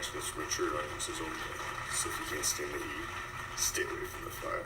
blacksmith's mature items only. So if you can't stand the heat, stay away from the fire.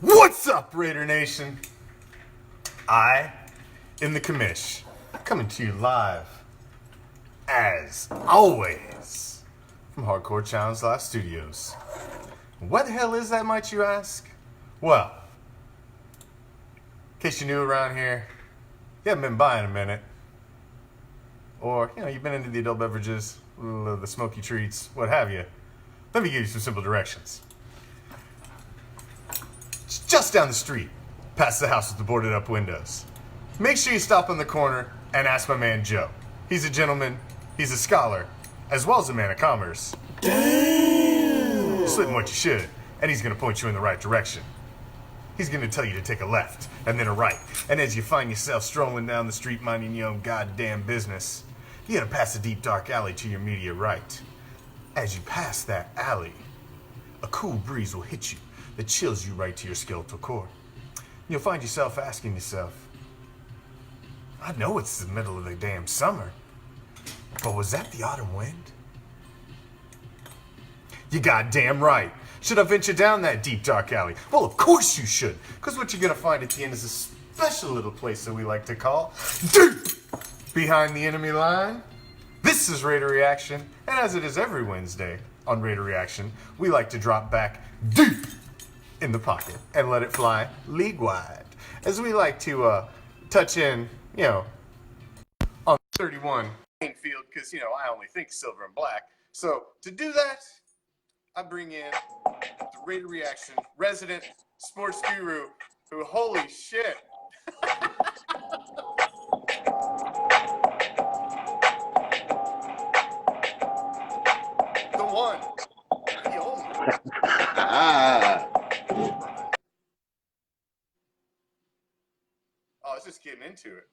What's up, Raider Nation? I am the Commish, coming to you live, as always, from Hardcore Challenge Live Studios. What the hell is that, might you ask? Well, in case you're new around here, you haven't been buying a minute, or, you've been into the adult beverages, the smoky treats, what have you, let me give you some simple directions. It's just down the street, past the house with the boarded up windows. Make sure you stop on the corner and ask my man Joe. He's a gentleman, he's a scholar, as well as a man of commerce. Damn! You're slipping what you should, and he's gonna point you in the right direction. He's gonna tell you to take a left, and then a right, and as you find yourself strolling down the street minding your own goddamn business, you're gonna pass a deep dark alley to your immediate right. As you pass that alley, a cool breeze will hit you that chills you right to your skeletal core. You'll find yourself asking yourself, I know it's the middle of the damn summer, but was that the autumn wind? You goddamn right. Should I venture down that deep dark alley? Well, of course you should, because what you're gonna find at the end is a special little place that we like to call deep behind the enemy line. This is Raider Reaction, and as it is every Wednesday on Raider Reaction, we like to drop back deep in the pocket and let it fly league-wide, as we like to touch in, on 31 field, because I only think silver and black. So to do that, I bring in the Raider Reaction resident sports guru, who, holy shit. The one, the only. I was just getting into it.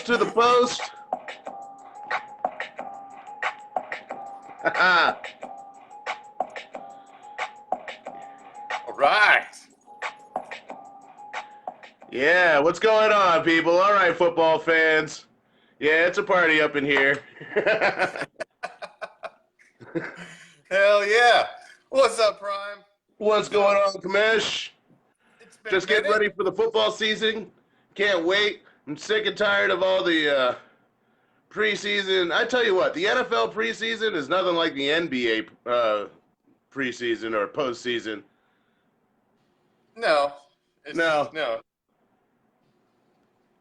To the post. All right. Yeah, what's going on, people? All right, football fans. Yeah, it's a party up in here. Yeah. What's up, Prime? What's going on, Commish? It's been Just a getting minute. ready for the football season. Can't wait. I'm sick and tired of all the preseason. I tell you what, the NFL preseason is nothing like the NBA preseason or postseason. No. No. No.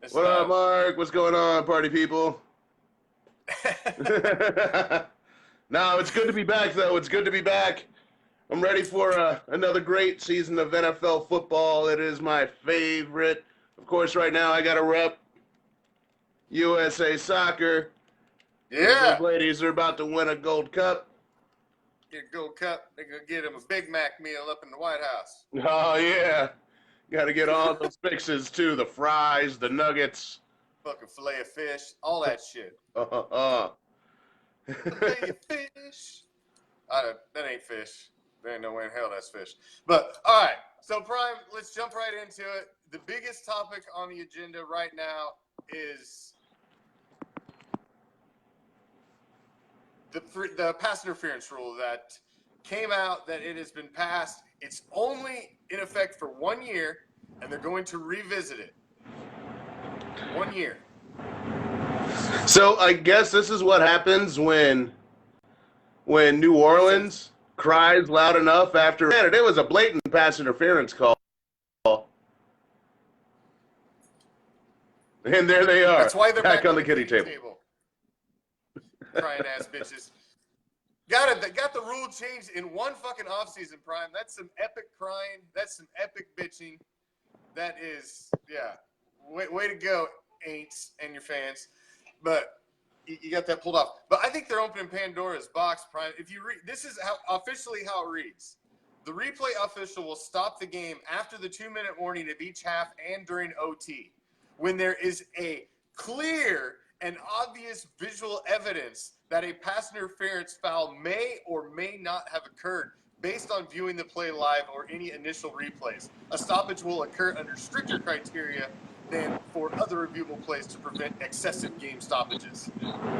It's What up, not. Mark? What's going on, party people? No, it's good to be back, though. It's good to be back. I'm ready for another great season of NFL football. It is my favorite. Of course, right now I got to rep USA Soccer. Yeah. Those ladies are about to win a gold cup. Get a gold cup. They're going to get him a Big Mac meal up in the White House. Oh, yeah. Got to get all those fixes, too. The fries, the nuggets. Fucking fillet of fish. All that shit. Uh-huh. Fillet of fish. That ain't fish. There ain't no way in hell that's fish. But, all right. So, Prime, let's jump right into it. The biggest topic on the agenda right now is the pass interference rule that came out, that it has been passed. It's only in effect for 1 year, and they're going to revisit it. 1 year. So I guess this is what happens when New Orleans cries loud enough after. Granted, it was a blatant pass interference call. And there they are. That's why they're back on the kiddie table. Crying ass bitches. Got the rule changed in one fucking offseason, Prime. That's some epic crying. That's some epic bitching. That is, yeah. Way to go, Aints and your fans. But you got that pulled off. But I think they're opening Pandora's box, Prime. If you read, this is officially how it reads. The replay official will stop the game after the 2-minute warning of each half and during OT when there is a clear and obvious visual evidence that a pass interference foul may or may not have occurred based on viewing the play live or any initial replays. A stoppage will occur under stricter criteria than for other reviewable plays to prevent excessive game stoppages.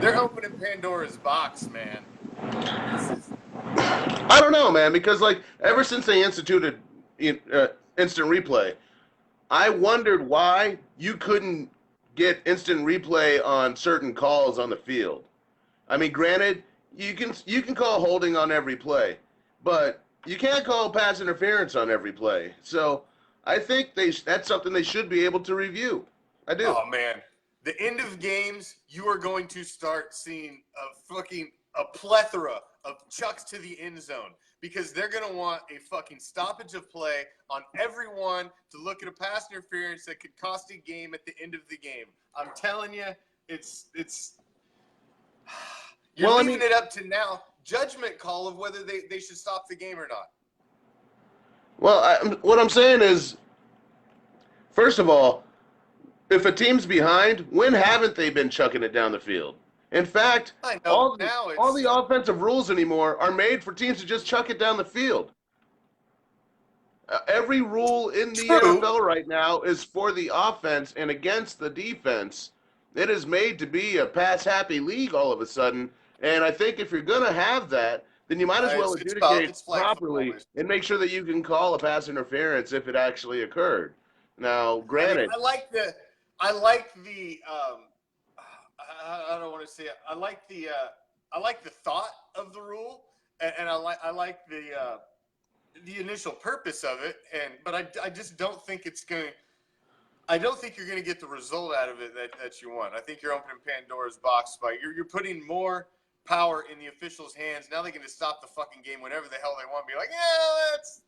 They're opening Pandora's box, man. I don't know, man, because like ever since they instituted instant replay, I wondered why you couldn't get instant replay on certain calls on the field. I mean, granted, you can call holding on every play, but you can't call pass interference on every play. So I think that's something they should be able to review. I do. Oh, man. The end of games, you are going to start seeing a plethora of chucks to the end zone because they're going to want a fucking stoppage of play on everyone to look at a pass interference that could cost a game at the end of the game. I'm telling you, you're leaving it up to now judgment call of whether they should stop the game or not. Well, what I'm saying is, first of all, if a team's behind, when haven't they been chucking it down the field? In fact, all the offensive rules anymore are made for teams to just chuck it down the field. Every rule in the NFL right now is for the offense and against the defense. It is made to be a pass-happy league all of a sudden, and I think if you're going to have that, then you might as well adjudicate properly and make sure that you can call a pass interference if it actually occurred. Now, granted, I don't want to say it. I like the thought of the rule, and I like the initial purpose of it, but I just don't think it's going. I don't think you're going to get the result out of it that you want. I think you're opening Pandora's box by you're putting more power in the officials' hands. Now they can just stop the fucking game whenever the hell they want. Be like, yeah, let's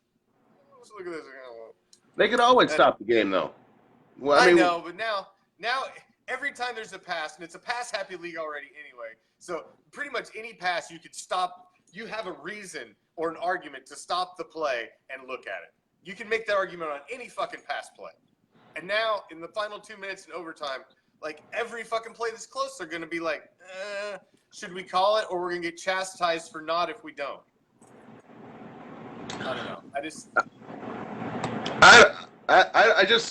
look at this. They could always stop the game, though. Well, I know, but now every time there's a pass, and it's a pass-happy league already anyway, so pretty much any pass you could stop, you have a reason or an argument to stop the play and look at it. You can make that argument on any fucking pass play. And now, in the final 2 minutes in overtime, like every fucking play that's close, they're going to be like, should we call it, or we're going to get chastised for not if we don't? I don't know.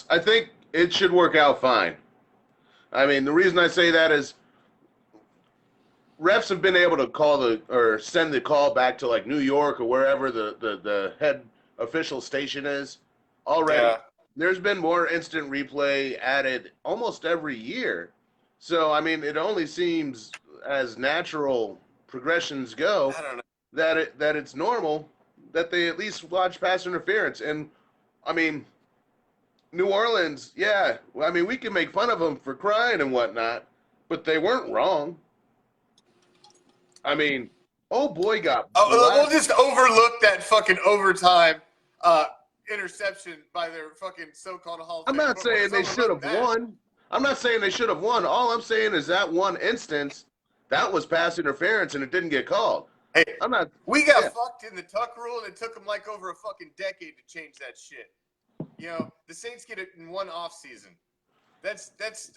I think it should work out fine. I mean, the reason I say that is refs have been able to send the call back to like New York or wherever the head official station is already. Yeah. There's been more instant replay added almost every year. So I mean, it only seems as natural progressions go I don't know. that it's normal that they at least watch pass interference. And I mean, New Orleans, yeah. I mean, we can make fun of them for crying and whatnot, but they weren't wrong. I mean, oh boy, got We'll just overlook that fucking overtime interception by their fucking so-called Hall of I'm Fame. not saying they should have won. I'm not saying they should have won. All I'm saying is that one instance, that was pass interference and it didn't get called. Hey, I'm not. we got fucked in the tuck rule, and it took them like over a fucking decade to change that shit. You know, the Saints get it in one off season. That's.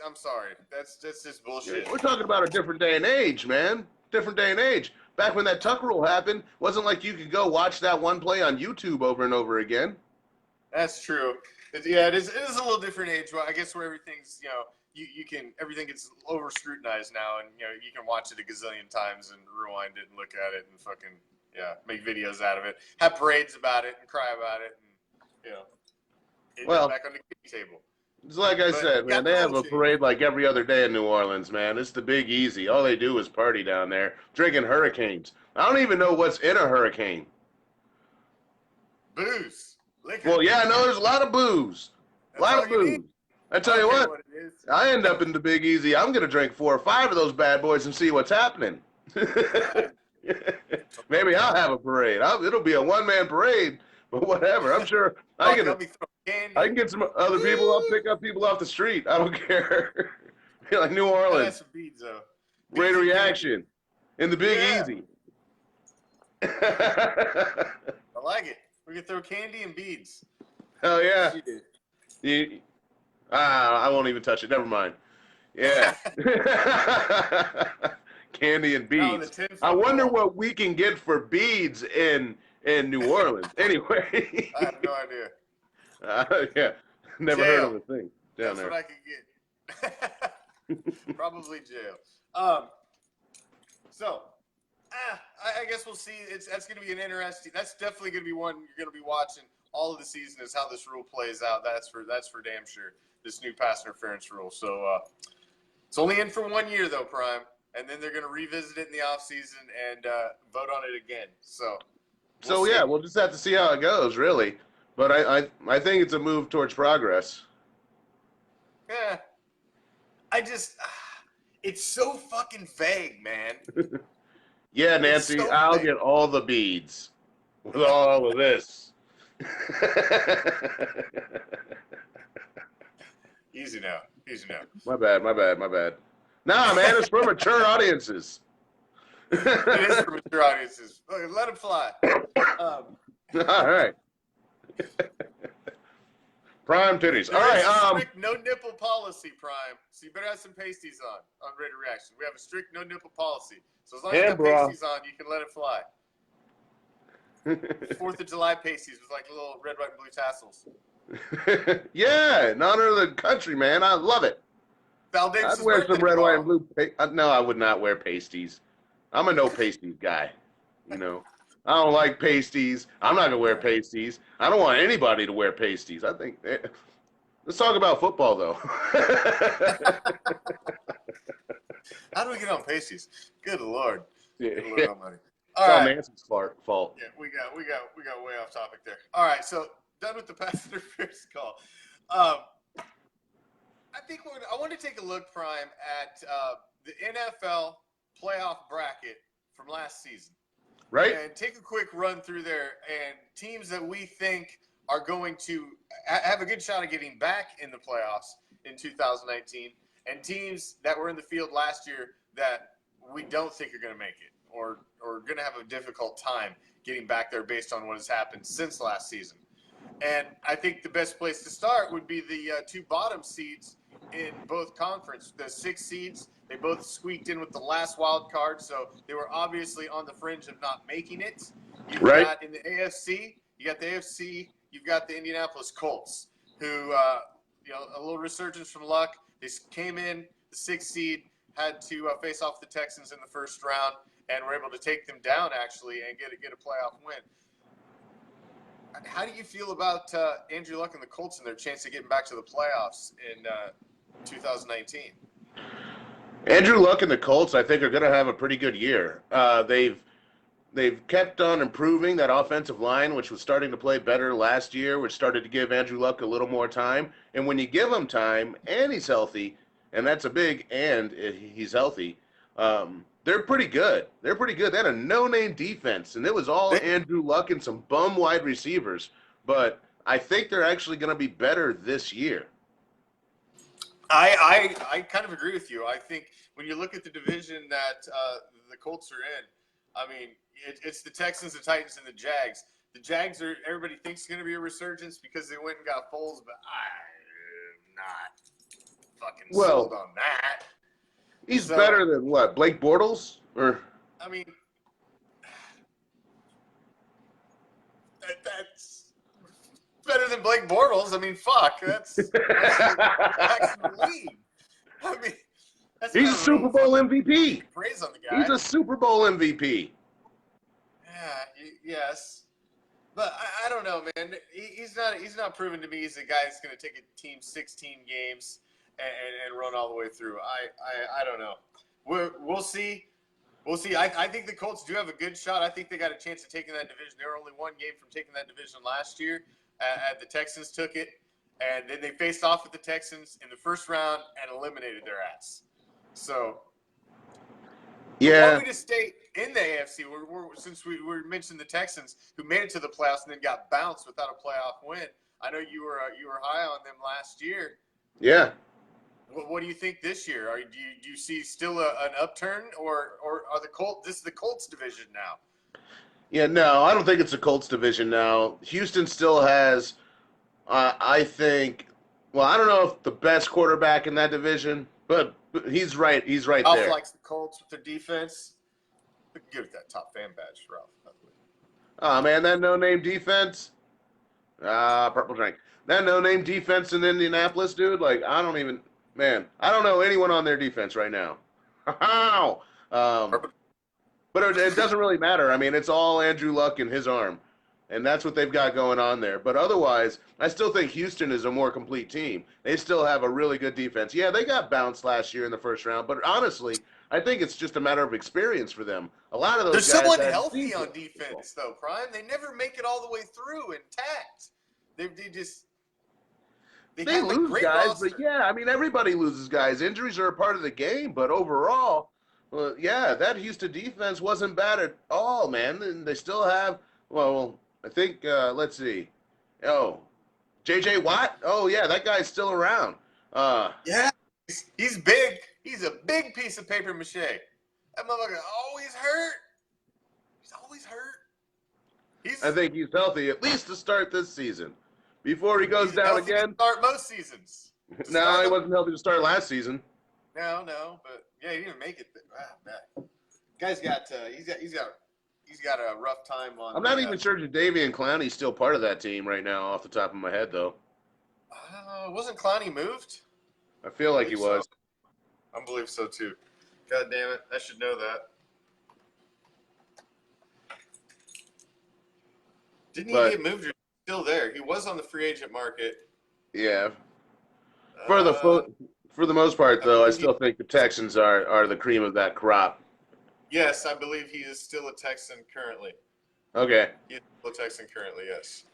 I'm sorry. That's just bullshit. We're talking about a different day and age, man. Different day and age. Back when that tuck rule happened, wasn't like you could go watch that one play on YouTube over and over again. That's true. It is a little different age. Well, I guess where everything's, you know, you can, everything gets over scrutinized now, and you know you can watch it a gazillion times and rewind it and look at it and fucking make videos out of it, have parades about it and cry about it, and you know, back on the kitchen table. It's like I said, man, they have a parade like every other day in New Orleans, man. It's the Big Easy. All they do is party down there, drinking hurricanes. I don't even know what's in a hurricane. Booze. Liquor. Well, yeah, I know there's a lot of booze. A lot of booze. I tell you what, I end up in the Big Easy. I'm going to drink 4 or 5 of those bad boys and see what's happening. Maybe I'll have a parade. It'll be a one-man parade, but whatever. I'm sure I can get some other people. I'll pick up people off the street. I don't care. Like New Orleans. That's some beads, though. Raider ReACTIon in the Big Easy. I like it. We can throw candy and beads. Hell yeah. I won't even touch it. Never mind. Yeah. Candy and beads. I wonder what we can get for beads in New Orleans. Anyway. I have no idea. Yeah. Never heard of a thing down there. That's what I could get. Probably jail. So, I guess we'll see. That's going to be an interesting. That's definitely going to be one you're going to be watching all of the season. Is how this rule plays out. That's for damn sure. This new pass interference rule. So it's only in for 1 year though, Prime, and then they're going to revisit it in the off season and vote on it again. So we'll just have to see how it goes, really. But I think it's a move towards progress. Yeah. It's so fucking vague, man. Yeah, Nancy, I'll get all the beads with all of this. Easy now. My bad. Nah, man, it's for mature audiences. It is for mature audiences. Let them fly. All right. Prime titties. All right. Strict no nipple policy, Prime. So you better have some pasties on RAIDER ReACTIon. We have a strict no nipple policy. So as long as you have pasties on, you can let it fly. 4th of July pasties with like little red, white, and blue tassels. Yeah, in honor of the country, man. I love it. I'd wear some red, white, and blue. No, I would not wear pasties. I'm a no pasties guy. You know, I don't like pasties. I'm not gonna wear pasties. I don't want anybody to wear pasties. I think. Let's talk about football, though. How do we get on pasties? Good Lord. Yeah. Good Lord Almighty. All right. Nancy's fault. Yeah, we got way off topic there. All right, so done with the pass interference call. I think I want to take a look, Prime, at the NFL playoff bracket from last season. Right. And take a quick run through there and teams that we think are going to have a good shot at getting back in the playoffs in 2019, and teams that were in the field last year that we don't think are going to make it or going to have a difficult time getting back there based on what has happened since last season. And I think the best place to start would be the 2 bottom seeds in both conference. The 6 seeds, they both squeaked in with the last wild card, so they were obviously on the fringe of not making it. You've got in the AFC, you've got the Indianapolis Colts, who, a little resurgence from luck. They came in, the 6th seed, had to face off the Texans in the first round and were able to take them down actually and get a playoff win. How do you feel about Andrew Luck and the Colts and their chance of getting back to the playoffs in 2019? Andrew Luck and the Colts, I think, are going to have a pretty good year. They've kept on improving that offensive line, which was starting to play better last year, which started to give Andrew Luck a little more time. And when you give him time and he's healthy, and that's a big and he's healthy, they're pretty good. They're pretty good. They had a no-name defense, and it was all Andrew Luck and some bum wide receivers. But I think they're actually going to be better this year. I kind of agree with you. I think when you look at the division that the Colts are in, I mean, it's the Texans, the Titans, and the Jags. The Jags everybody thinks going to be a resurgence because they went and got Foles, but I'm not fucking sold on that. He's better than what, Blake Bortles? Or I mean, that's better than Blake Bortles. I mean, fuck, that's the league. I mean, he's a Super Bowl MVP. Praise on the guy. He's a Super Bowl MVP. Yeah, yes, but I don't know, man. He's not proven to me he's a guy that's going to take a team 16 games and run all the way through. I don't know. We'll see. We'll see. I think the Colts do have a good shot. I think they got a chance of taking that division. They were only one game from taking that division last year. The Texans took it, and then they faced off with the Texans in the first round and eliminated their ass. So, yeah. Want me to stay in the AFC? Since we mentioned the Texans, who made it to the playoffs and then got bounced without a playoff win. I know you were high on them last year. Yeah. What do you think this year? Do you see still an upturn, or are the Colts? This is the Colts division now. Yeah, no, I don't think it's the Colts division now. Houston still has, I think. Well, I don't know if the best quarterback in that division, but he's right. He's right there. Ralph likes the Colts with their defense. We can give it that top fan badge, Ralph. Oh man, that no-name defense. Purple drink. That no-name defense in Indianapolis, dude. Like I don't know anyone on their defense right now. But it doesn't really matter. I mean, it's all Andrew Luck and his arm, and that's what they've got going on there. But otherwise, I still think Houston is a more complete team. They still have a really good defense. Yeah, they got bounced last year in the first round, but honestly, I think it's just a matter of experience for them. A lot of those There's guys someone had healthy on defense, though, Prime. They never make it all the way through intact. They lose guys, but yeah, I mean, everybody loses guys. Injuries are a part of the game, but overall, well, yeah, that Houston defense wasn't bad at all, man. And they still have, well, I think, let's see. Oh, J.J. Watt? Oh, yeah, that guy's still around. Yeah, he's big. He's a big piece of paper mache. That motherfucker always hurt. He's always hurt. I think he's healthy, at least to start this season. Before he goes down again. Start most seasons. No, he wasn't healthy to start last season. No, but yeah, he didn't make it. Man. Guy's got he's got a rough time on. I'm not even sure Jadeveon Clowney's still part of that team right now, off the top of my head, though. Wasn't Clowney moved? I feel like he was. I believe so too. God damn it! I should know that. Didn't he get moved? Or still there? He was on the free agent market. Yeah. For the most part, though, I still think the Texans are the cream of that crop. Yes, I believe he is still a Texan currently. Okay. He is still a Texan currently, yes.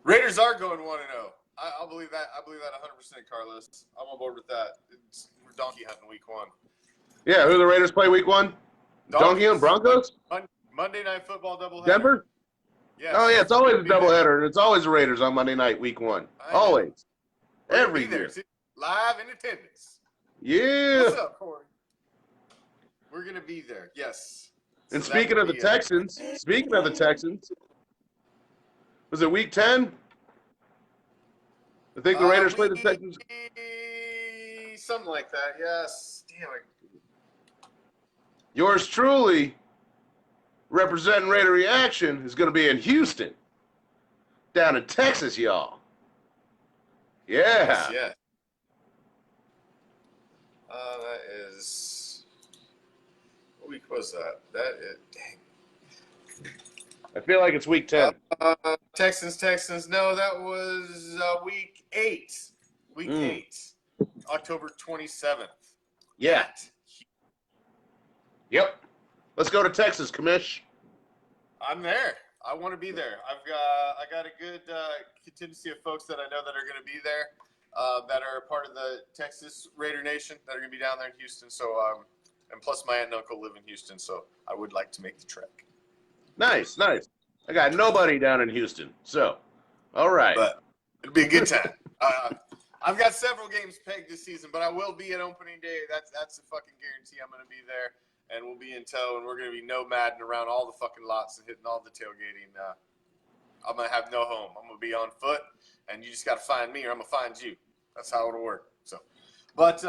Raiders are going 1-0. I believe that. I believe that 100%, Carlos. I'm on board with that. We're donkey hunting week 1. Yeah, who do the Raiders play week 1? Donkey Hunt Broncos? Monday Night Football doubleheader. Denver? Yes. Oh, yeah, it's always a doubleheader, and it's always the Raiders on Monday night, week 1. Always. Every year. Live in attendance. Yeah. What's up, Corey? We're going to be there, yes. And speaking of the Texans, was it week 10? I think the Raiders played the Texans. Something like that, yes. Damn it. Yours truly, representing Raider Reaction, is going to be in Houston, down in Texas, y'all. Yeah. Yes. That is. What week was that? That is. Dang. I feel like it's week 10. Texans. No, that was week 8. Week 8. October 27th. Yeah. Yep. Let's go to Texas, Commish. I'm there. I want to be there. I got a good contingency of folks that I know that are going to be there, that are part of the Texas Raider Nation that are going to be down there in Houston. So, and plus my aunt and uncle live in Houston, so I would like to make the trek. Nice. I got nobody down in Houston, so all right. But it'll be a good time. I've got several games pegged this season, but I will be at opening day. That's a fucking guarantee. I'm going to be there, and we'll be in tow, and we're going to be nomading around all the fucking lots and hitting all the tailgating. I'm going to have no home. I'm going to be on foot, and you just got to find me, or I'm going to find you. That's how it'll work. So, but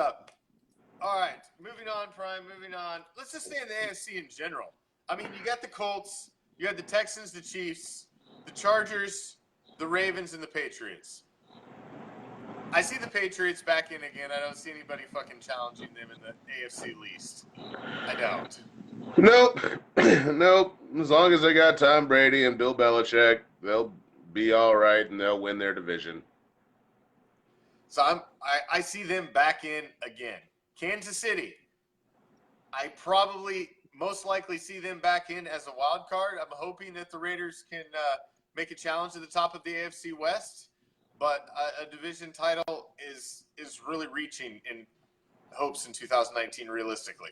all right, moving on, Prime. Moving on. Let's just stay in the AFC in general. I mean, you got the Colts, you had the Texans, the Chiefs, the Chargers, the Ravens, and the Patriots. I see the Patriots back in again. I don't see anybody fucking challenging them in the AFC least. I don't. Nope. As long as they got Tom Brady and Bill Belichick, they'll be all right and they'll win their division. So I see them back in again. Kansas City. I probably most likely see them back in as a wild card. I'm hoping that the Raiders can make a challenge at the top of the AFC West. But a division title is really reaching in hopes in 2019 realistically.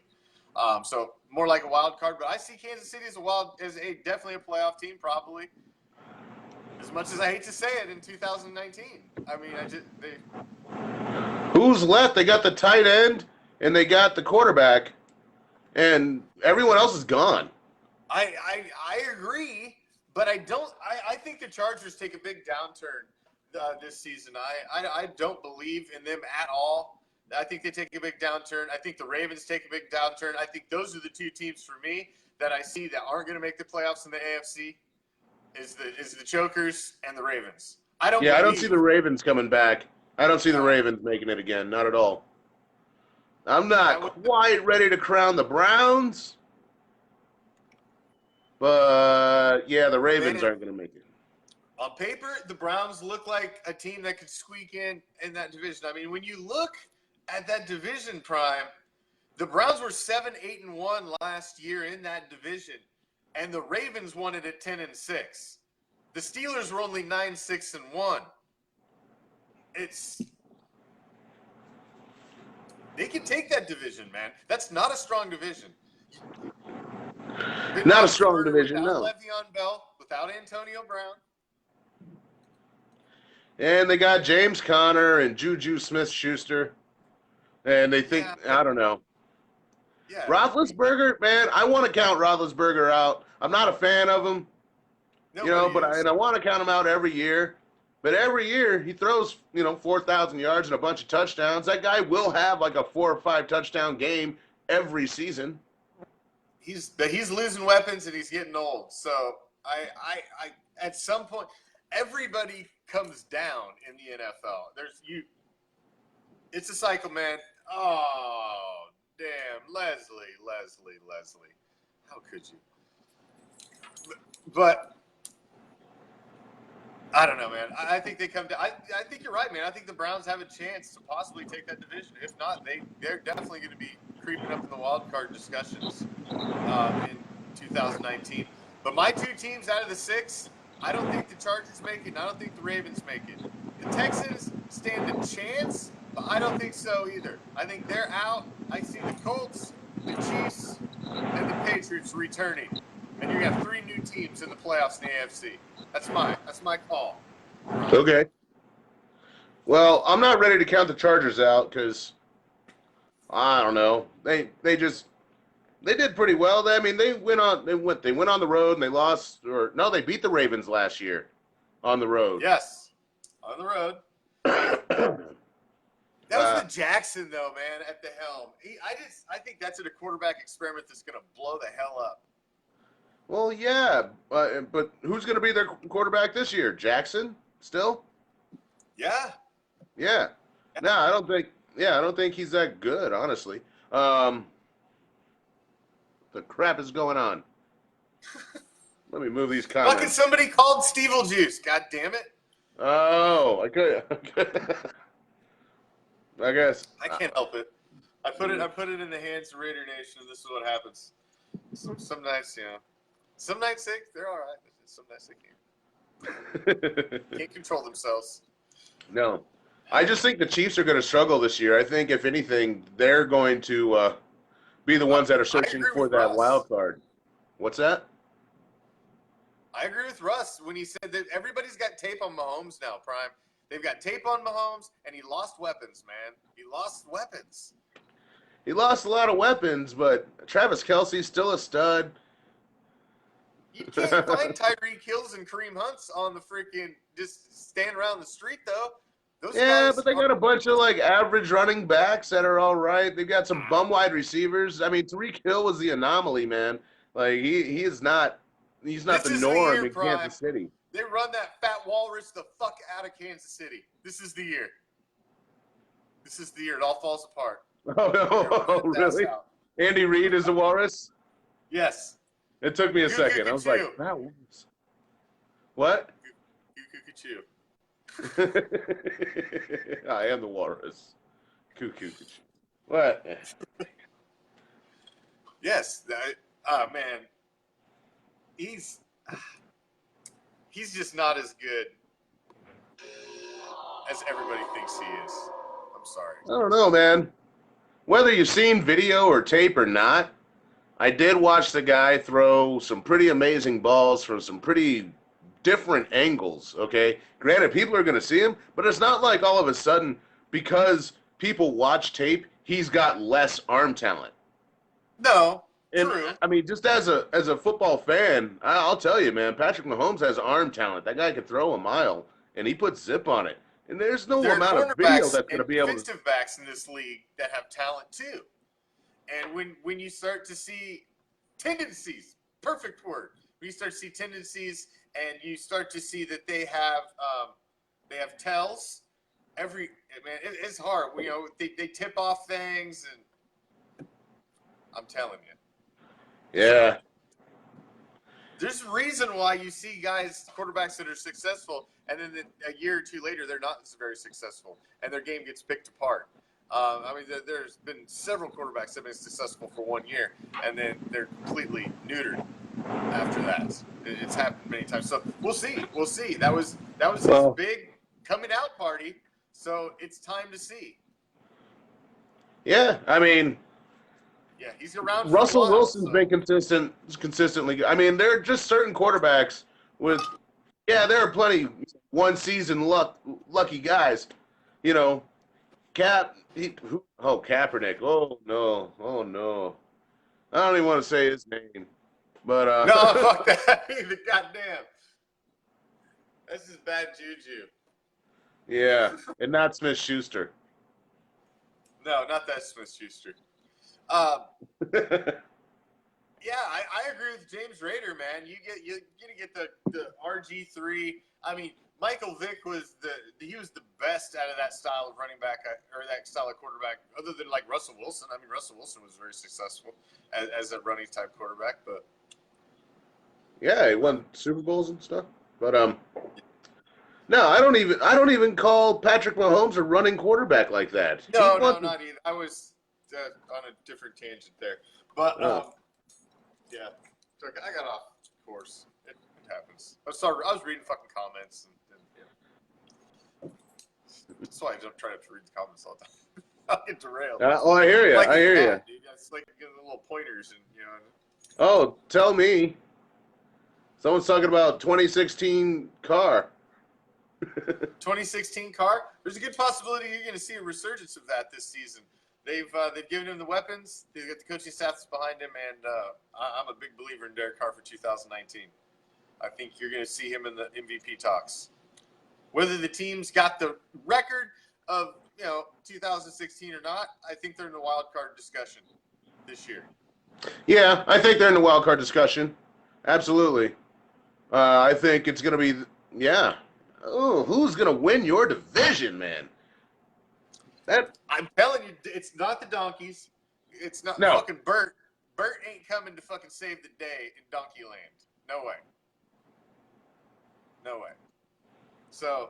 So more like a wild card, but I see Kansas City as definitely a playoff team, probably. As much as I hate to say it, in 2019. I mean, Who's left? They got the tight end and they got the quarterback, and everyone else is gone. I agree, but I think the Chargers take a big downturn this season. I don't believe in them at all. I think they take a big downturn. I think the Ravens take a big downturn. I think those are the two teams for me that I see that aren't going to make the playoffs in the AFC is the Chokers and the Ravens. I don't see the Ravens coming back. I don't see the Ravens making it again. Not at all. I'm not quite ready to crown the Browns. But, yeah, the Ravens aren't going to make it. On paper, the Browns look like a team that could squeak in that division. I mean, when you look at that division, Prime, the Browns were 7-8-1 last year in that division, and the Ravens won it at 10-6. The Steelers were only 9-6-1. They can take that division, man. That's not a strong division. Not a strong division, no. Without Le'Veon Bell, without Antonio Brown. And they got James Conner and Juju Smith-Schuster. And they think, I don't know. Yeah. Roethlisberger, man, I want to count Roethlisberger out. I'm not a fan of him. Nobody I want to count him out every year. But every year he throws, 4,000 yards and a bunch of touchdowns. That guy will have like a 4 or 5 touchdown game every season. He's losing weapons and he's getting old. So I at some point everybody comes down in the NFL. It's a cycle, man. Oh, damn. Leslie. How could you? But I don't know, man. I think they come down. I think you're right, man. I think the Browns have a chance to possibly take that division. If not, they're definitely going to be creeping up in the wild card discussions in 2019. But my two teams out of the 6, I don't think the Chargers make it, and I don't think the Ravens make it. The Texans stand a chance, but I don't think so either. I think they're out. I see the Colts, the Chiefs, and the Patriots returning. And you have 3 new teams in the playoffs in the AFC. That's my call. Okay. Well, I'm not ready to count the Chargers out because I don't know. They did pretty well. They went on the road and they lost, they beat the Ravens last year on the road. Yes, on the road. That was the Jackson though, man, at the helm. I think that's a quarterback experiment that's going to blow the hell up. Well, yeah, but who's going to be their quarterback this year? Jackson still? Yeah. Yeah. No, I don't think Yeah, I don't think he's that good, honestly. The crap is going on? Let me move these Fucking comments. somebody called Stevel Juice. God damn it. Oh, I could. I guess. I can't help it. I put it in the hands of Raider Nation, and this is what happens. Some nights, some nights they're all right. Some nights they can't control themselves. No, I just think the Chiefs are going to struggle this year. I think if anything, they're going to be the ones that are searching for that wild card. What's that? I agree with Russ when he said that everybody's got tape on Mahomes now, Prime. They've got tape on Mahomes, and he lost weapons, man. He lost weapons. He lost a lot of weapons, but Travis Kelce's still a stud. You can't find Tyreek Hills and Kareem Hunts on the freaking just stand around the street, though. Those guys but they got a bunch of like average running backs that are all right. They've got some bum wide receivers. I mean, Tyreek Hill was the anomaly, man. Like he is not. He's not the norm in Kansas City. They run that fat walrus the fuck out of Kansas City. This is the year. This is the year. It all falls apart. Oh, really? Andy Reid is a walrus? Yes. It took me a second. I was like, that was... What? I am the walrus. What? Yes. Man. He's just not as good as everybody thinks he is. I'm sorry. I don't know, man. Whether you've seen video or tape or not, I did watch the guy throw some pretty amazing balls from some pretty different angles, okay? Granted, people are going to see him, but it's not like all of a sudden, because people watch tape, he's got less arm talent. No. And true. I mean, just as a football fan, I'll tell you, man, Patrick Mahomes has arm talent. That guy can throw a mile, and he puts zip on it. And there's no amount of video that's going to be able to. Defensive backs in this league that have talent too. And when you start to see tendencies, perfect word. When you start to see tendencies, and you start to see that they have tells. It's hard. They tip off things, and I'm telling you. Yeah. There's a reason why you see quarterbacks that are successful, and then a year or two later, they're not very successful, and their game gets picked apart. There's been several quarterbacks that have been successful for 1 year, and then they're completely neutered after that. It's happened many times. So we'll see. We'll see. That was his big coming out party, so it's time to see. Yeah, I mean... Yeah, he's around. Russell Wilson's been consistently good. I mean, there are just certain quarterbacks with, there are plenty one-season lucky guys. Kaepernick. Oh no. I don't even want to say his name, but no, fuck that. Goddamn, this is bad juju. Yeah, and not Smith-Schuster. No, not that Smith-Schuster. I agree with James Raider, man. You get the RG3. I mean, Michael Vick was the best out of that style of running back or that style of quarterback, other than like Russell Wilson. I mean, Russell Wilson was very successful as a running type quarterback, but yeah, he won Super Bowls and stuff. But no, I don't even call Patrick Mahomes a running quarterback like that. No, not either. I was on a different tangent there, but yeah, so I got off course. It happens. I was reading fucking comments, and that's why I don't try to read the comments all the time. I'll get derailed. I hear you. I hear you. Dude. It's like getting little pointers, and Oh, tell me. Someone's talking about 2016 car. 2016 car. There's a good possibility you're going to see a resurgence of that this season. They've given him the weapons. They've got the coaching staffs behind him, and I'm a big believer in Derek Carr for 2019. I think you're going to see him in the MVP talks. Whether the team's got the record of 2016 or not, I think they're in the wild card discussion this year. Yeah, I think they're in the wild card discussion. Absolutely. I think it's going to be Oh, who's going to win your division, man? I'm telling you, it's not the donkeys. It's not No. fucking Bert. Bert ain't coming to fucking save the day in Donkey Land. No way. No way. So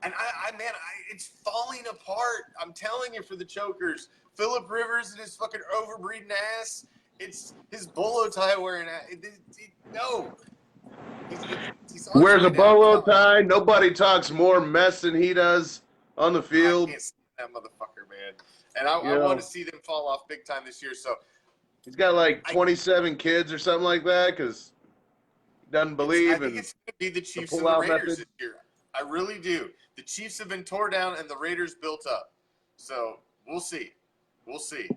it's falling apart. I'm telling you, for the chokers, Phillip Rivers and his fucking overbreeding ass. It's his bolo tie wearing ass. No. He's Wears a right now. bolo tie. Nobody talks more mess than he does on the field. I can't stand that motherfucker, man. And I want to see them fall off big time this year. So he's got like 27 kids or something like that because he doesn't believe. I think it's going to be the Chiefs and the Raiders this year. I really do. The Chiefs have been torn down and the Raiders built up. So we'll see. We'll see.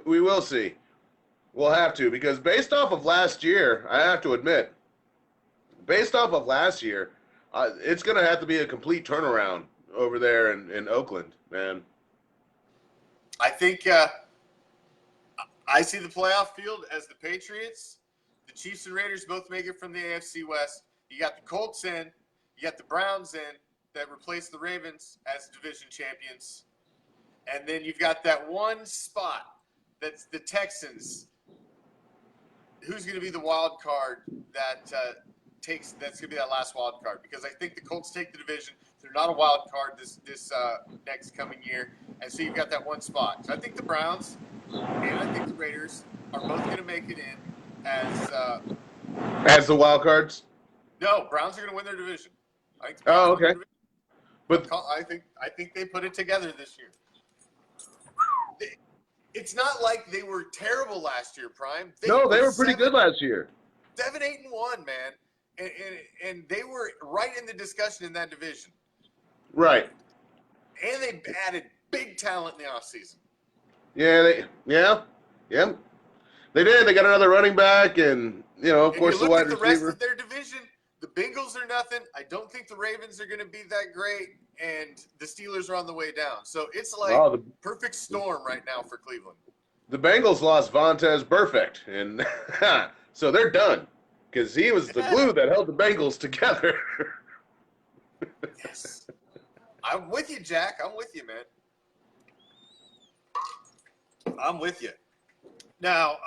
We will see. We'll have to, because based off of last year, I have to admit, it's going to have to be a complete turnaround over there in Oakland, man. I think I see the playoff field as the Patriots. The Chiefs and Raiders both make it from the AFC West. You got the Colts in. You got the Browns in that replace the Ravens as division champions. And then you've got that one spot that's the Texans. Who's going to be the wild card that's going to be that last wild card? Because I think the Colts take the division. They're not a wild card this next coming year. And so you've got that one spot. So I think the Browns and I think the Raiders are both going to make it in as the wild cards. No, Browns are going to win their division. Okay. But I think they put it together this year. It's not like they were terrible last year, Prime. They were pretty good last year. 7-8-1, man, and they were right in the discussion in that division. Right. And they added big talent in the offseason. Yeah. They did. They got another running back, and of course the wide receiver. The rest of their division, the Bengals are nothing. I don't think the Ravens are going to be that great, and the Steelers are on the way down. So it's like the perfect storm right now for Cleveland. The Bengals lost Vontaze Burfict, and so they're done because he was the glue that held the Bengals together. Yes. I'm with you, Jack. I'm with you, man. I'm with you. Now,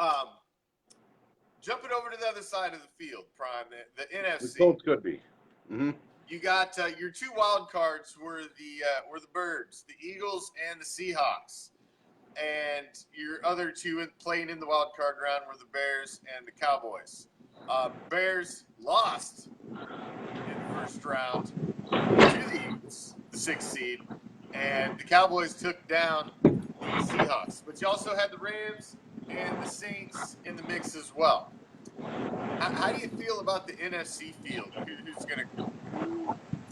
jumping over to the other side of the field, Prime, the NFC. The Colts could be. Mm-hmm. You got your two wild cards were the Birds, the Eagles, and the Seahawks, and your other two playing in the wild card round were the Bears and the Cowboys. Bears lost in the first round to the Eagles, the 6th seed, and the Cowboys took down the Seahawks. But you also had the Rams and the Saints in the mix as well. How do you feel about the NFC field? Who's going to?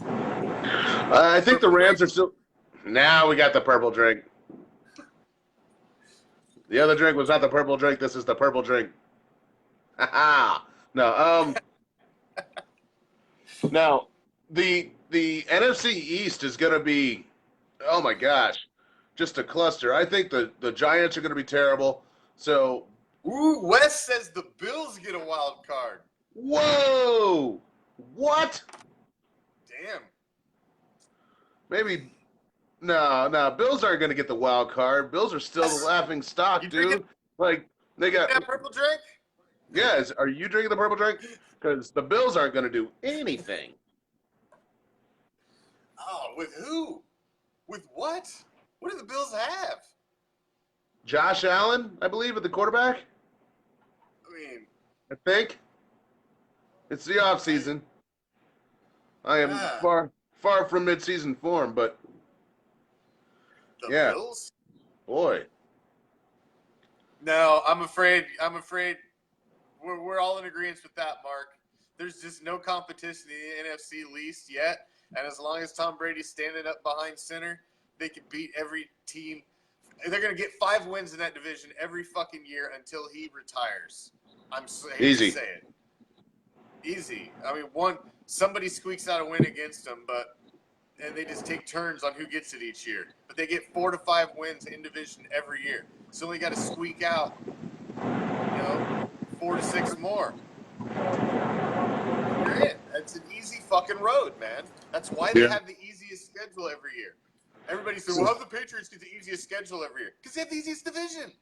I think the Rams are still. Now we got the purple drink. The other drink was not the purple drink. This is the purple drink. No. Now the NFC East is going to be, oh my gosh, just a cluster. I think the Giants are going to be terrible. So. Ooh, Wes says the Bills get a wild card. Whoa! What? Damn. Maybe. No. Bills aren't going to get the wild card. Bills are still the laughing stock, dude. Like, they got. That purple drink? Yes. Are you drinking the purple drink? Because the Bills aren't going to do anything. Oh, with who? With what? What do the Bills have? Josh Allen, I believe, at the quarterback. I think. It's the off season. I am far from mid-season form, but the Bills? Boy. No, I'm afraid we're all in agreement with that, Mark. There's just no competition in the NFC least yet, and as long as Tom Brady's standing up behind center, they can beat every team. They're going to get 5 wins in that division every fucking year until he retires. I'm easy. To say it. Easy. I mean, somebody squeaks out a win against them, and they just take turns on who gets it each year. But they get 4 to 5 wins in division every year. So they got to squeak out, 4 to 6 more. You're in. That's an easy fucking road, man. That's why they have the easiest schedule every year. Everybody said, well, how the Patriots get the easiest schedule every year? Because they have the easiest division.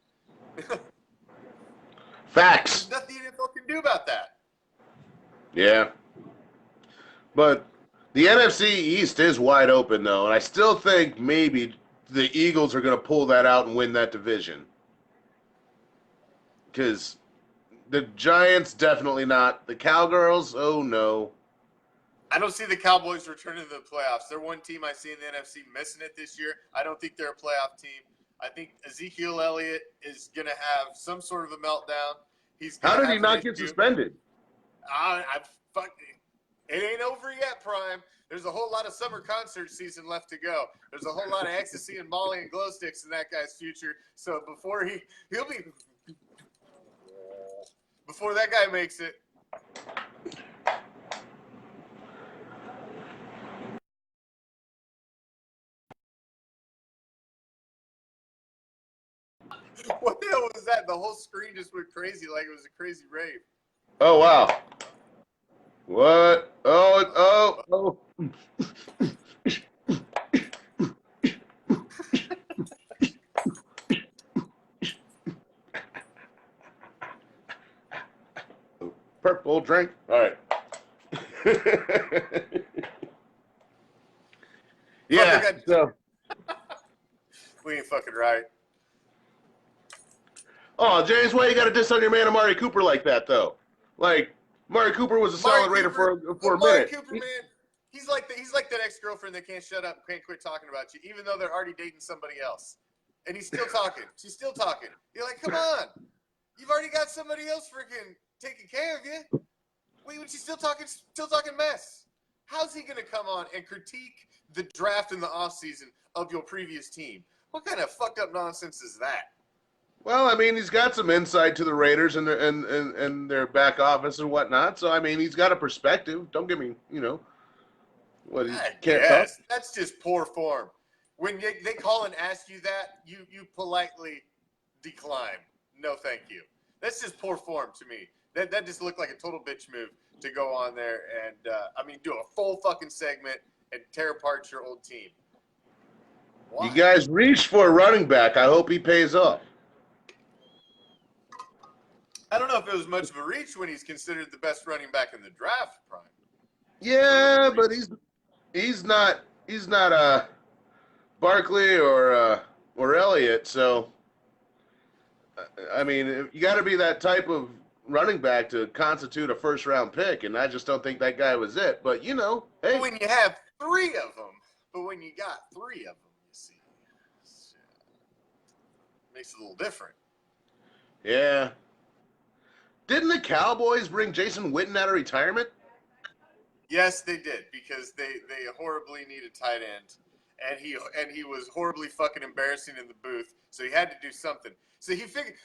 Facts. There's nothing the NFL can do about that. Yeah. But the NFC East is wide open, though, and I still think maybe the Eagles are going to pull that out and win that division. Because the Giants, definitely not. The Cowgirls, oh no. I don't see the Cowboys returning to the playoffs. They're one team I see in the NFC missing it this year. I don't think they're a playoff team. I think Ezekiel Elliott is going to have some sort of a meltdown. How did he not get suspended? It ain't over yet, Prime. There's a whole lot of summer concert season left to go. There's a whole lot of ecstasy and Molly and glow sticks in that guy's future. So before that guy makes it. What the hell was that? The whole screen just went crazy like it was a crazy rave. Oh, wow. What? Oh. Purple drink. All right. Yeah. So. We ain't fucking right. Oh, James, why you got to diss on your man Amari Cooper like that, though? Like, Amari Cooper was a solid Raider for a minute. Amari Cooper, man, he's like that ex-girlfriend that can't shut up, can't quit talking about you, even though they're already dating somebody else. And he's still talking. She's still talking. You're like, come on. You've already got somebody else freaking taking care of you. Wait, she's still talking mess. How's he going to come on and critique the draft in the offseason of your previous team? What kind of fucked up nonsense is that? Well, I mean, he's got some insight to the Raiders and their back office and whatnot. So, I mean, he's got a perspective. Don't get me, what he can't talk. That's just poor form. When they call and ask you that, you politely decline. No, thank you. That's just poor form to me. That just looked like a total bitch move to go on there and, do a full fucking segment and tear apart your old team. Why? You guys reached for a running back. I hope he pays off. I don't know if it was much of a reach when he's considered the best running back in the draft, Prime. Yeah, but he's not Barkley or Elliott. So, I mean, you got to be that type of running back to constitute a first-round pick, and I just don't think that guy was it. But hey, when you have three of them, you see, makes it a little different. Yeah. Didn't the Cowboys bring Jason Witten out of retirement? Yes, they did, because they horribly need a tight end, and he was horribly fucking embarrassing in the booth, so he had to do something. So he figured.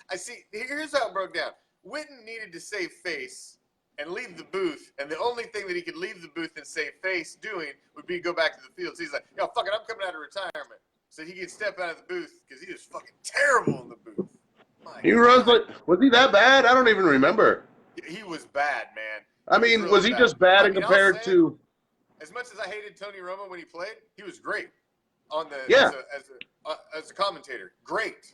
Here's how it broke down. Witten needed to save face and leave the booth, and the only thing that he could leave the booth and save face doing would be go back to the field. So he's like, "Yo, fuck it, I'm coming out of retirement," so he could step out of the booth because he was fucking terrible in the booth. He runs like, was he that bad? I don't even remember. He was bad, man. I mean, was he just bad compared to? As much as I hated Tony Romo when he played, he was great on the as a commentator. Great.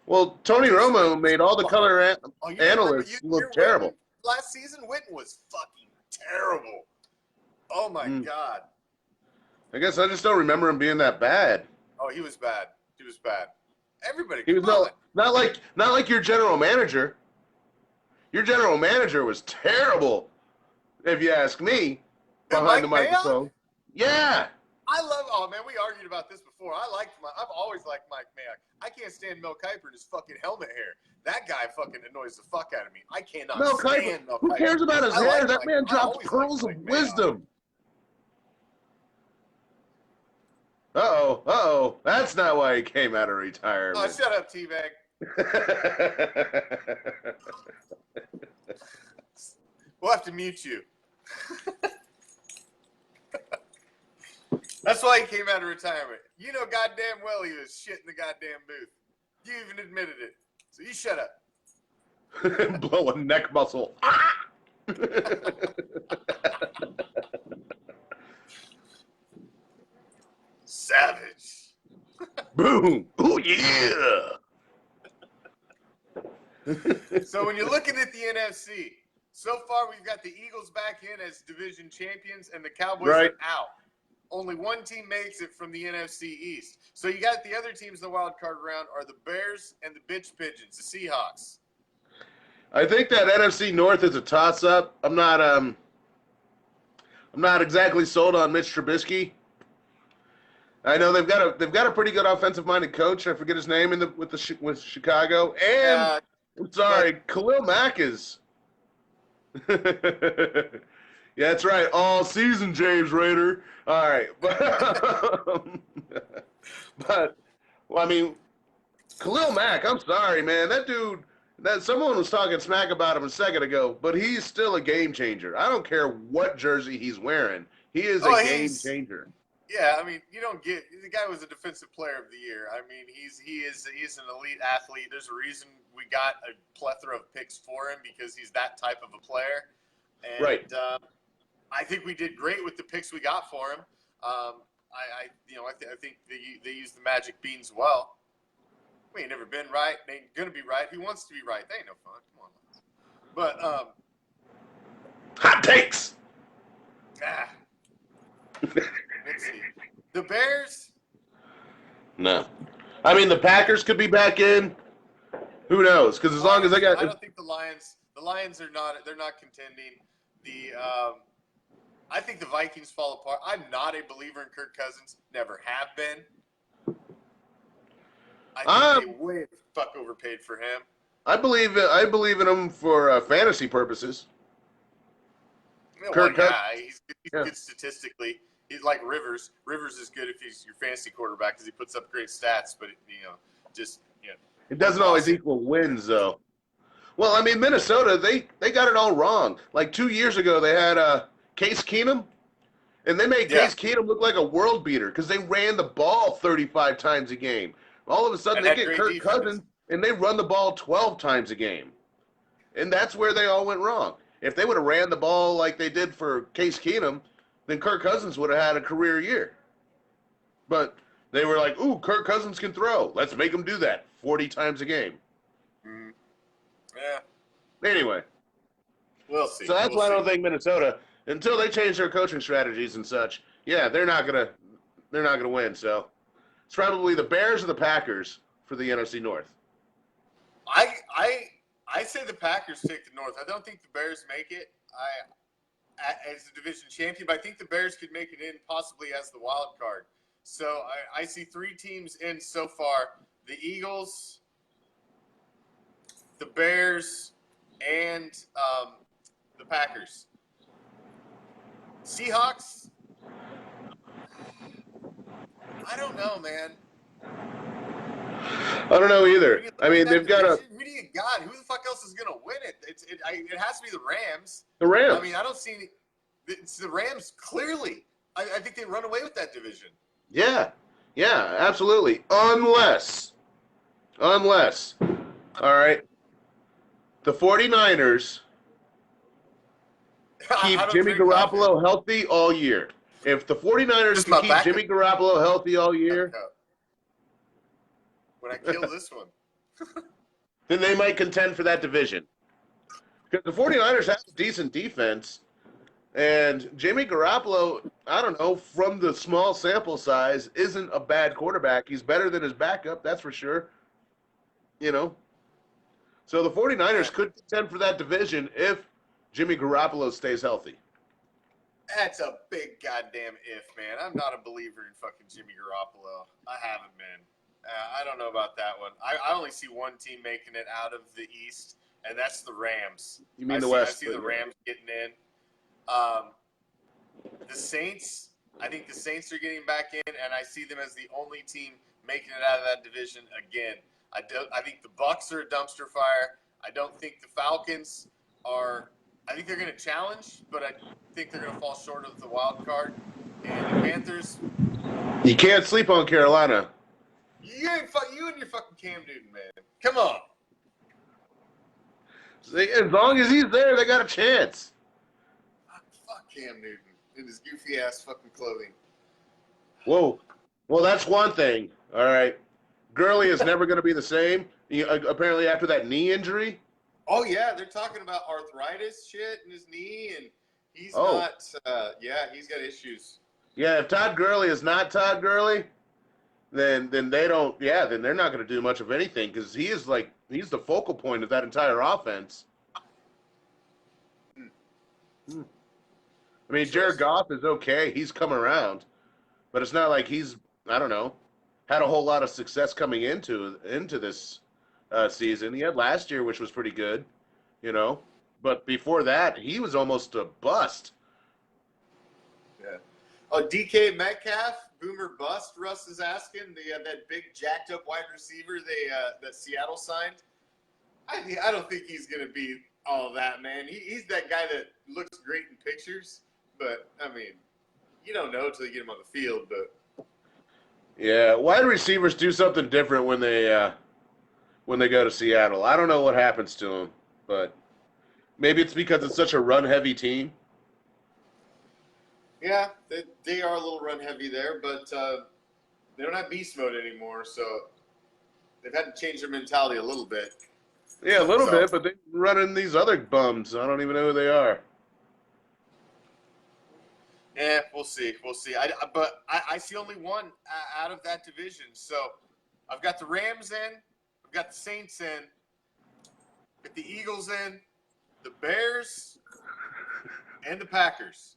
Well, Tony Romo made all the color analysts look terrible. Last season, Witten was fucking terrible. Oh my God. I guess I just don't remember him being that bad. Oh, he was bad. He was bad. Everybody. He was not like your general manager. Your general manager was terrible, if you ask me. Behind the microphone. Mayock? Yeah. Oh man, we argued about this before. I've always liked Mike Mayock. I can't stand Mel Kiper and his fucking helmet hair. That guy fucking annoys the fuck out of me. I cannot stand Mel Kiper. Who cares about his hair? That man dropped pearls of wisdom. Uh-oh. That's not why he came out of retirement. Oh, shut up, T-Bag. We'll have to mute you. That's why he came out of retirement. You know goddamn well he was shit in the goddamn booth. You even admitted it. So you shut up. Blow a neck muscle. Savage. Boom. Oh, yeah. So when you're looking at the NFC, so far we've got the Eagles back in as division champions and the Cowboys Right. are out. Only one team makes it from the NFC East. So you got the other teams in the wild card round are the Bears and the Bitch Pigeons, the Seahawks. I think that NFC North is a toss-up. I'm not exactly sold on Mitch Trubisky. I know they've got a pretty good offensive-minded coach. I forget his name with Chicago. And I'm sorry, Khalil Mack is. Yeah, that's right. All season, James Raider. All right, but well, I mean, Khalil Mack. I'm sorry, man. That dude. That someone was talking smack about him a second ago, but he's still a game changer. I don't care what jersey he's wearing. He is a game changer. Yeah, I mean, you don't get the guy was a defensive player of the year. I mean, he's an elite athlete. There's a reason we got a plethora of picks for him because he's that type of a player. And, right. I think we did great with the picks we got for him. I think they used the magic beans well. We ain't never been right. They ain't gonna be right. Who wants to be right? They ain't no fun. Come on. But hot takes. Let's see. The Bears. No, I mean the Packers could be back in. Who knows? Because as long as they got, I don't think the Lions are not. They're not contending. I think the Vikings fall apart. I'm not a believer in Kirk Cousins. Never have been. I think they way fuck overpaid for him. I believe in him for fantasy purposes. Kirk Cousins. He's good statistically. He's like Rivers. Rivers is good if he's your fantasy quarterback because he puts up great stats, but it doesn't always equal wins though. Well, I mean Minnesota, they got it all wrong. Like 2 years ago, they had Case Keenum, and they made Case Keenum look like a world beater because they ran the ball 35 times a game. All of a sudden, they get Kirk Cousins, and they run the ball 12 times a game. And that's where they all went wrong. If they would have ran the ball like they did for Case Keenum, then Kirk Cousins would have had a career year. But they were like, ooh, Kirk Cousins can throw. Let's make him do that 40 times a game. Mm. Yeah. Anyway. We'll see. So that's why I don't think Minnesota, until they change their coaching strategies and such, they're not gonna win. So it's probably the Bears or the Packers for the NFC North. I say the Packers take the North. I don't think the Bears make it as the division champion, but I think the Bears could make it in possibly as the wild card. So I see 3 teams in so far: the Eagles, the Bears, and the Packers. Seahawks. I don't know, man. I don't know either. I mean, they've got a. Who do you got? Who the fuck else is going to win it? It has to be the Rams. The Rams. I mean, I don't see any. It's the Rams, clearly. I think they run away with that division. Yeah, absolutely. Unless, all right, the 49ers keep Jimmy Garoppolo healthy all year. If the 49ers can keep Jimmy Garoppolo healthy all year, when I kill this one, then they might contend for that division. Because the 49ers have a decent defense, and Jimmy Garoppolo, I don't know, from the small sample size, isn't a bad quarterback. He's better than his backup, that's for sure. So the 49ers could contend for that division if Jimmy Garoppolo stays healthy. That's a big goddamn if, man. I'm not a believer in fucking Jimmy Garoppolo. I haven't been. I don't know about that one. I only see one team making it out of the East, and that's the Rams. You mean the West? I see the Rams getting in. The Saints, I think the Saints are getting back in, and I see them as the only team making it out of that division again. I think the Bucs are a dumpster fire. I don't think the Falcons are. I think they're going to challenge, but I think they're going to fall short of the wild card. And the Panthers. You can't sleep on Carolina. You and your fucking Cam Newton, man. Come on. As long as he's there, they got a chance. Fuck Cam Newton in his goofy ass fucking clothing. Whoa. Well, that's one thing. All right. Gurley is never going to be the same. Apparently, after that knee injury. Oh yeah, they're talking about arthritis shit in his knee, and he's Oh. not. He's got issues. Yeah, if Todd Gurley is not Todd Gurley, then they don't. Yeah, then they're not going to do much of anything because he's the focal point of that entire offense. I mean, Jared Goff is okay. He's come around, but it's not like he's, I don't know, had a whole lot of success coming into this season. He had last year, which was pretty good, but before that, he was almost a bust. Yeah. Oh, DK Metcalf, boomer bust. Russ is asking that big jacked up wide receiver that Seattle signed. I don't think he's gonna be all that, man. He's that guy that looks great in pictures, but I mean, you don't know until you get him on the field. But yeah, wide receivers do something different when they go to Seattle. I don't know what happens to them, but maybe it's because it's such a run-heavy team. yeah, they are a little run heavy there, but they don't have beast mode anymore, so they've had to change their mentality a little bit. Yeah, a little bit, but they're running these other bums. I don't even know who they are. Yeah, we'll see. We'll see. But I see only one out of that division. So I've got the Rams in, I've got the Saints in, got the Eagles in, the Bears, and the Packers.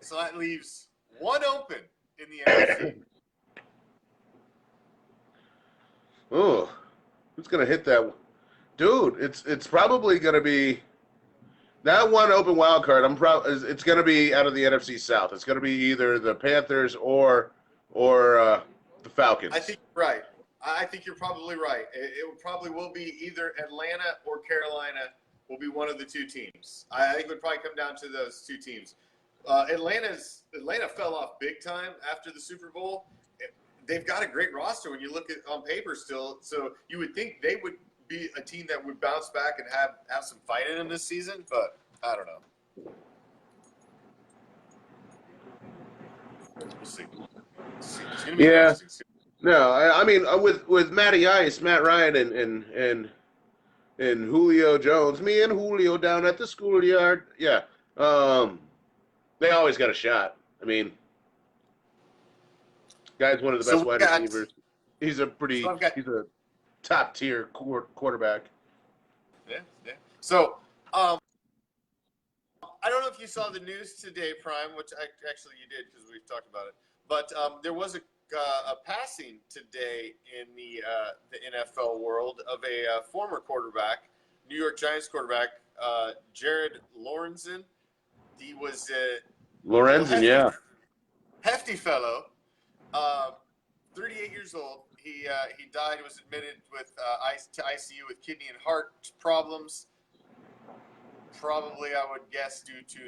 So that leaves one open in the NFC. Oh, who's gonna hit that? Dude, it's probably gonna be that one open wild card. It's gonna be out of the NFC South. It's gonna be either the Panthers or the Falcons. I think you're right. I think you're probably right. It probably will be either Atlanta or Carolina will be one of the two teams. I think it would probably come down to those two teams. Atlanta fell off big time after the Super Bowl. They've got a great roster when you look at on paper still. So you would think they would be a team that would bounce back and have some fight in them this season, but I don't know. We'll see. It's gonna be interesting. No, I mean with Matty Ice, Matt Ryan, and Julio Jones, me and Julio down at the schoolyard. Yeah, they always got a shot. I mean, guy's one of the best wide receivers. He's a top tier quarterback. Yeah. So, I don't know if you saw the news today, Prime, which actually you did because we've talked about it. But there was a passing today in the NFL world of a former quarterback, New York Giants quarterback, Jared Lorenzen. He was Lorenzen, hefty fellow, 38 years old. He died. Was admitted to ICU with kidney and heart problems. Probably, I would guess, due to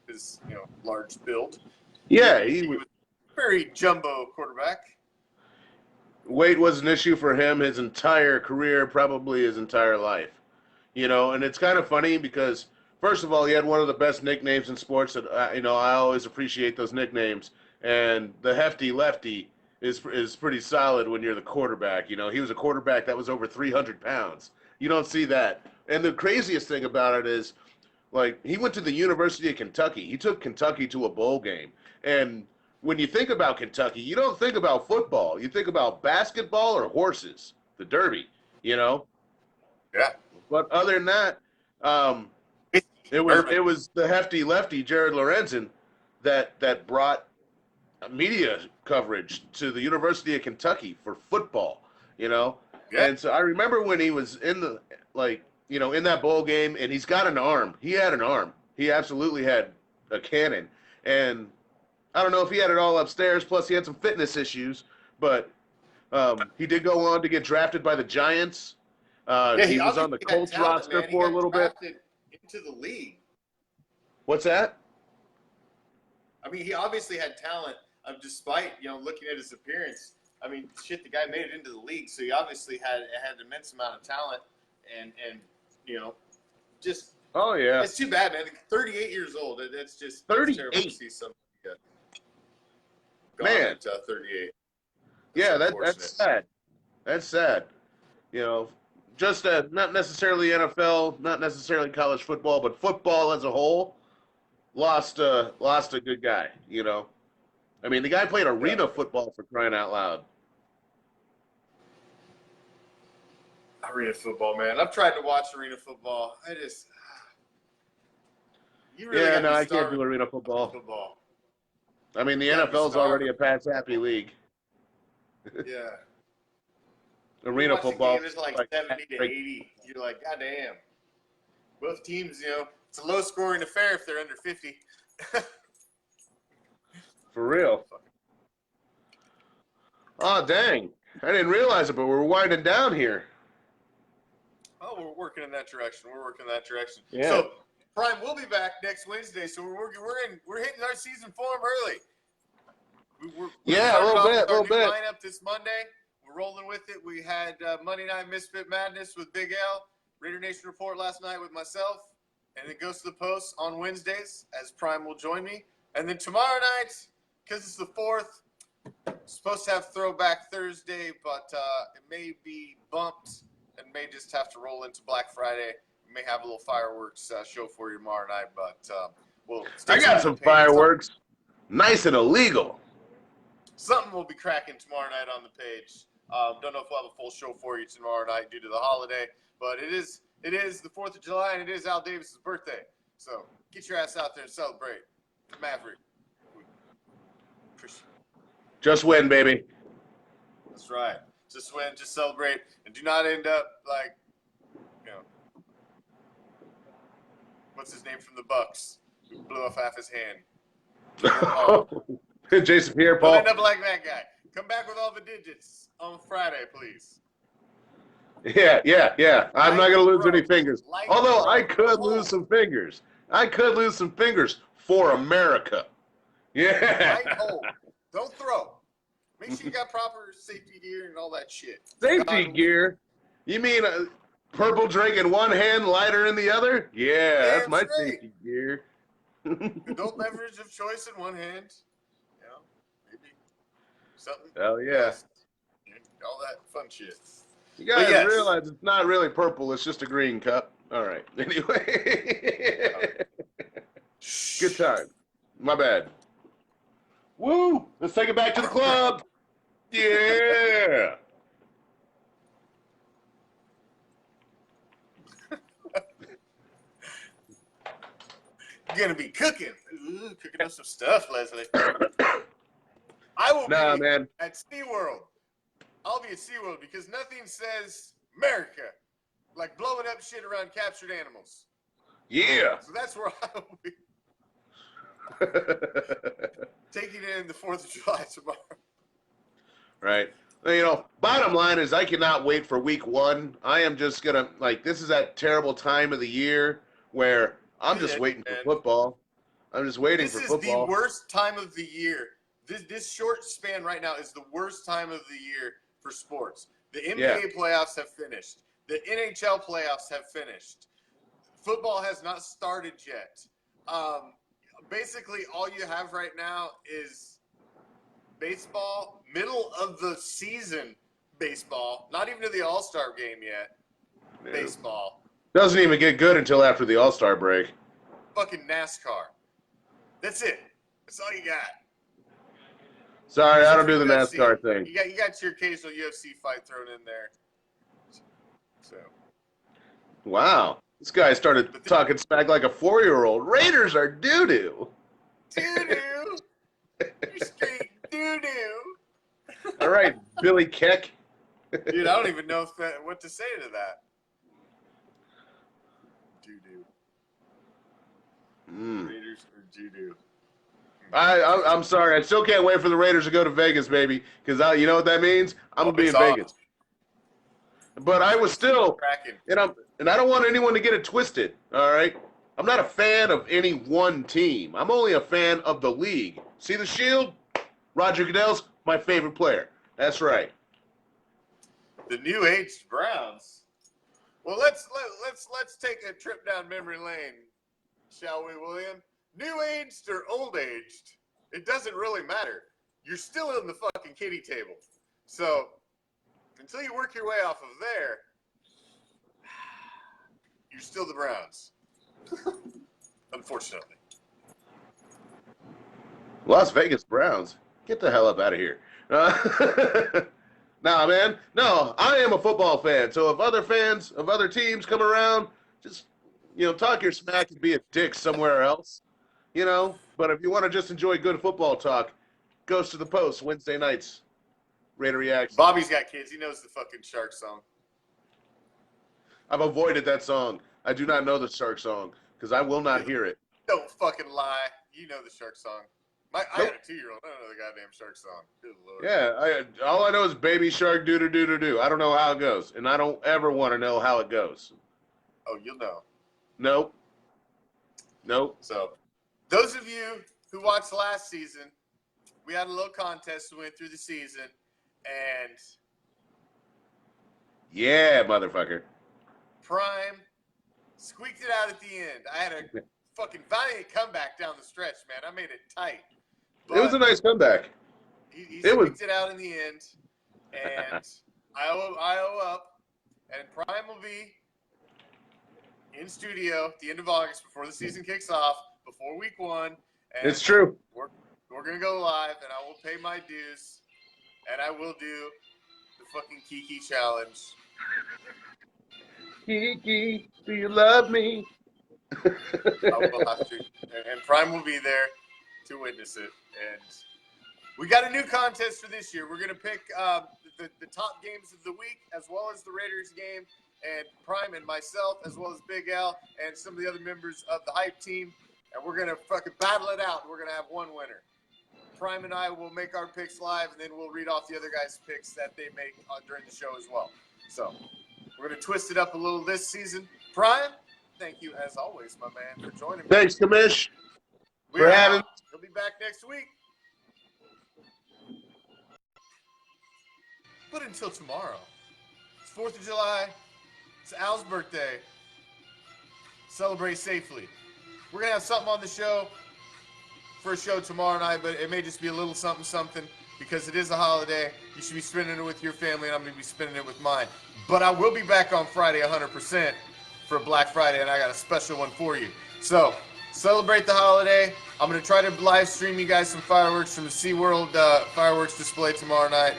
his large build. Yeah, he was a very jumbo quarterback. Weight was an issue for him his entire career, probably his entire life. And it's kind of funny because, first of all, he had one of the best nicknames in sports that, I always appreciate those nicknames. And the hefty lefty is pretty solid when you're the quarterback. He was a quarterback that was over 300 pounds. You don't see that. And the craziest thing about it is, he went to the University of Kentucky. He took Kentucky to a bowl game. And when you think about Kentucky, you don't think about football. You think about basketball or horses, the Derby, Yeah. But other than that, it was the hefty lefty, Jared Lorenzen, that brought media coverage to the University of Kentucky for football, Yeah. And so I remember when he was in the in that bowl game, and he's got an arm. He had an arm. He absolutely had a cannon. And I don't know if he had it all upstairs, plus he had some fitness issues, but he did go on to get drafted by the Giants. He was on the Colts roster for a little bit. Into the league. What's that? I mean, he obviously had talent, despite looking at his appearance. I mean, shit, the guy made it into the league, so he obviously had an immense amount of talent, and just. Oh yeah. It's too bad, man. 38 years old. It's just 38. terrible to see somebody gone Man. at 38. Yeah, that's unfortunate. sad. That's sad. You know, just not necessarily NFL, not necessarily college football, but football as a whole lost a good guy. You know, I mean, the guy played Yeah. arena football for crying out loud. Arena football, man. I've tried to watch arena football. You really Yeah, got to no, be I can't starving do arena for football. football. I mean, the You gotta be NFL's already starving. a pass happy league. Yeah. Arena Watch the football, game, it's like 70 to 80. You're like, God damn. Both teams, it's a low-scoring affair if they're under 50. for real. Oh, dang. I didn't realize it, but we're winding down here. Oh, we're working in that direction. Yeah. So, Prime, we'll be back next Wednesday. So we're hitting our season form early. We're Yeah, a started little off bit, with our little new bit. lineup this Monday. We're rolling with it. We had Monday Night Misfit Madness with Big L, Raider Nation Report last night with myself, and then Goes to the Post on Wednesdays as Prime will join me. And then tomorrow night, because it's the 4th, supposed to have Throwback Thursday, but it may be bumped and may just have to roll into Black Friday. We may have a little fireworks show for you tomorrow night, but we'll stay I tuned got to some the page. fireworks. Nice and illegal. Something will be cracking tomorrow night on the page. Don't know if we'll have a full show for you tomorrow night due to the holiday, but it is the 4th of July, and it is Al Davis's birthday. So get your ass out there and celebrate. Maverick. Appreciate it. Just win, baby. That's right. Just win, just celebrate, and do not end up like, what's his name from the Bucks, who blew off half his hand. Jason Pierre Don't Paul. end up like that guy. Come back with all the digits on Friday, please. Yeah. I'm not going to lose any fingers. Light Although I bro. could lose some fingers. For America. Yeah. Light hold. Don't throw. Make sure you got proper safety gear and all that shit. Safety gear? You mean purple drink in one hand, lighter in the other? Yeah, that's my safety gear. Adult beverage of choice in one hand. Maybe something. Hell yeah. All that fun shit. You guys yes. realize it's not really purple, it's just a green cup. All right. Anyway. Good time. My bad. Woo! Let's take it back to the club. Yeah. You're gonna be cooking. Ooh, cooking up some stuff, Leslie. I will be at SeaWorld. I'll be at SeaWorld because nothing says America like blowing up shit around captured animals. Yeah. So that's where I will be. Taking in the 4th of July tomorrow. Right. Bottom line is I cannot wait for week 1. I am just going to, this is that terrible time of the year where I'm just waiting for football. I'm just waiting for football. This is the worst time of the year. This short span right now is the worst time of the year for sports. The NBA playoffs have finished. The NHL playoffs have finished. Football has not started yet. Basically, all you have right now is baseball, middle of the season baseball, not even to the All-Star game yet. No. Baseball. Doesn't even get good until after the All-Star break. Fucking NASCAR. That's it. That's all you got. Sorry, I don't do the NASCAR thing. You got your occasional UFC fight thrown in there. So. Wow. This guy started talking smack like a 4-year-old. Raiders are doo-doo. Doo-doo. You're straight doo-doo. All right, Billy Keck. Dude, I don't even know what to say to that. Doo-doo. Raiders are doo-doo. I'm sorry. I still can't wait for the Raiders to go to Vegas, baby. Because you know what that means? I'm going to be in Vegas. But I was still, and I don't want anyone to get it twisted, all right? I'm not a fan of any one team. I'm only a fan of the league. See the shield? Roger Goodell's my favorite player. That's right. The new aged Browns. Well, let's take a trip down memory lane, shall we, William? New aged or old aged, it doesn't really matter. You're still in the fucking kiddie table. So until you work your way off of there, you're still the Browns. Unfortunately. Las Vegas Browns. Get the hell up out of here. Nah, man. No, I am a football fan. So if other fans of other teams come around, just, talk your smack and be a dick somewhere else. But if you want to just enjoy good football talk, goes to the Post Wednesday nights. Raider Reaction. Bobby's got kids. He knows the fucking Shark song. I've avoided that song. I do not know the Shark song because I will not hear it. Don't fucking lie. You know the Shark song. I got a 2-year-old. I don't know the goddamn Shark song. Good Lord. Yeah, all I know is Baby Shark doo-doo-doo-doo-doo. I don't know how it goes, and I don't ever want to know how it goes. Oh, you'll know. Nope. So, those of you who watched last season, we had a little contest. We went through the season, and yeah, motherfucker. Prime squeaked it out at the end. I had a fucking valiant comeback down the stretch, man. I made it tight. But it was a nice comeback. He squeaked it out in the end, and I owe up, and Prime will be in studio at the end of August before the season kicks off, before week 1. And it's true. We're going to go live, and I will pay my dues, and I will do the fucking Kiki challenge. Kiki, do you love me? I will have to. And Prime will be there to witness it. And we got a new contest for this year. We're going to pick the top games of the week, as well as the Raiders game, and Prime and myself, as well as Big L, and some of the other members of the Hype team. And we're going to fucking battle it out. We're going to have one winner. Prime and I will make our picks live, and then we'll read off the other guys' picks that they make during the show as well. So we're going to twist it up a little this season. Prime, thank you, as always, my man, for joining me. Thanks, Commish, for having. He'll be back next week. But until tomorrow, it's 4th of July. It's Al's birthday. Celebrate safely. We're going to have something on the show for a show tomorrow night, but it may just be a little something because it is a holiday. You should be spending it with your family, and I'm going to be spending it with mine. But I will be back on Friday 100% for Black Friday, and I got a special one for you. So celebrate the holiday. I'm going to try to live stream you guys some fireworks from the SeaWorld fireworks display tomorrow night.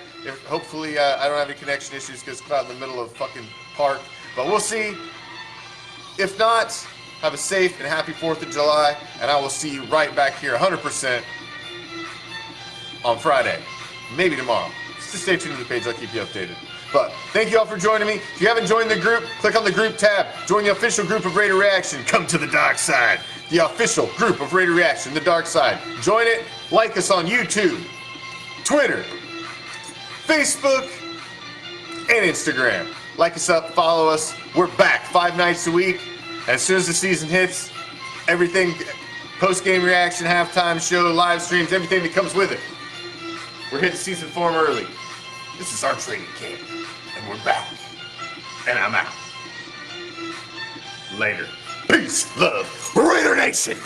Hopefully I don't have any connection issues because it's out in the middle of fucking park. But we'll see. If not, have a safe and happy 4th of July, and I will see you right back here 100% on Friday. Maybe tomorrow. Just stay tuned to the page. I'll keep you updated. But thank you all for joining me. If you haven't joined the group, click on the group tab. Join the official group of Raider Reaction. Come to the dark side. The official group of Raider Reaction, the dark side. Join it. Like us on YouTube, Twitter, Facebook, and Instagram. Like us up, follow us. We're back 5 nights a week. As soon as the season hits, everything, post-game reaction, halftime show, live streams, everything that comes with it. We're hitting season form early. This is our training camp, and we're back. And I'm out. Later. Peace, love, Raider Nation.